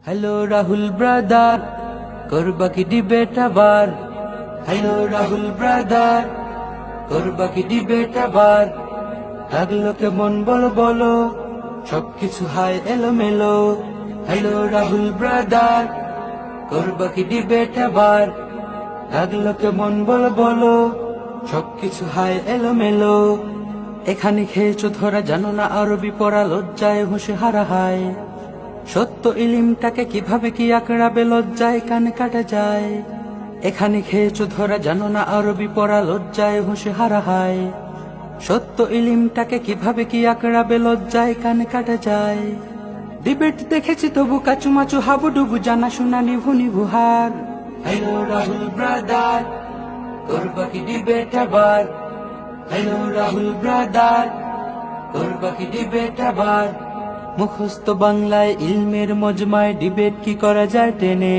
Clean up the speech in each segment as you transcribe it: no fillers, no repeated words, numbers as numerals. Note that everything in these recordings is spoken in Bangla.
হ্যালো রাহুল ব্রাদার, করবা কি ডিবেট আবার? হ্যালো রাহুল ব্রাদার, করবা কি ডিবেট আবার? লাগলো কেমন বলো বলো, সবকিছু হায় এলোমেলো। হ্যালো রাহুল ব্রাদার, করবা কি ডিবেট আবার? লাগলো কেমন বলো বলো, সবকিছু হায় এলোমেলো। এখানে খেয়েছো ধরা, জানো না আরবি পড়া, লজ্জায় হুঁশে হারা হায়। সত্য ইলিমটাকে কিভাবে কি আঁকড়াবে, লজ্জায় কান কাটা যায়। এখানে খেয়েছো ধরা, জানো না আরবি পড়া, লজ্জায় হুঁশে হারা হায়। সত্য ইলিমটাকে কিভাবে কি আঁকড়াবে, লজ্জায় কান কাটা যায়। ডিবেট দেখেছি তবু কাচুমাচু হাবুডুবু, জানা শোনা নিভু নিভু হার। হ্যালো রাহুল ব্রাদার, করবা কি ডিবেট আবার? হ্যালো রাহুল ব্রাদার, করবা কি ডিবেট আবার? মুখস্থ বাংলায় ইলমের মজমায় ডিবেট কি করা যায় টেনে?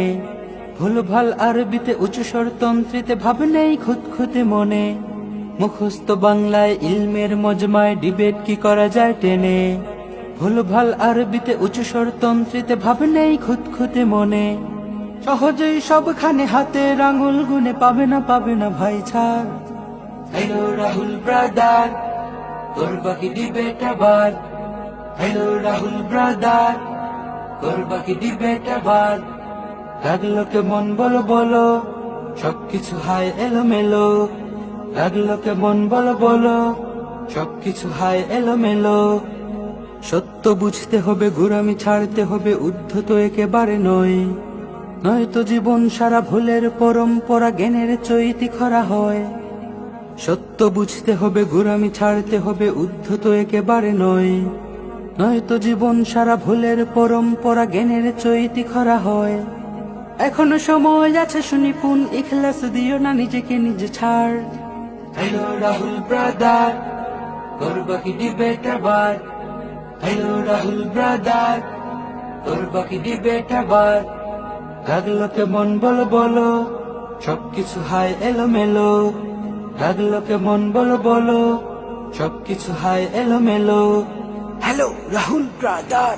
ভুলভাল আরবিতে উঁচু স্বরতন্ত্রীতে ভাব নেই খুঁতখুঁতে মনে। মুখস্থ বাংলায় ইলমের মজমায় ডিবেট কি করা যায় টেনে? ভুলভাল আরবিতে উঁচু স্বরতন্ত্রীতে ভাব নেই খুঁতখুঁতে মনে। সহজেই সবখানে হাতের আঙুল গুনে, পাবে না ভাই ছাড়। হ্যালো রাহুল ব্রাদার, করবা কি ডিবেট আবার? হ্যালো রাহুল ব্রাদার, করবা কি ডিবেট আবার? লাগলো কেমন বলো বলো, সবকিছু হায় এলোমেলো। লাগলো কেমন বলো বলো, সবকিছু হায় এলোমেলো। সত্য বুঝতে হবে, গোঁড়ামি ছাড়তে হবে, উদ্ধত একেবারে নয়। নয়তো জীবন সারা ভুলের পরম্পরা, জ্ঞানের চৈতি খরা হয়। সত্য বুঝতে হবে, গোঁড়ামি ছাড়তে হবে, উদ্ধত একেবারে নয়। নয়তো জীবন সারা ভুলের পরম্পরা, জ্ঞানের চৈতি খরা হয়। এখনো সময় আছে, সুনিপুণ ইখলাস দিও না, নিজেকে নিজে ছাড়। হ্যালো রাহুল ব্রাদার, করবা কি ডিবেট আবার? হ্যালো রাহুল ব্রাদার, করবা কি ডিবেট আবার? লাগলো কেমন বলো বলো, সবকিছু হায় এলোমেলো। লাগলো কেমন বলো বলো, সবকিছু হায় এলোমেলো। Hello Rahul brother.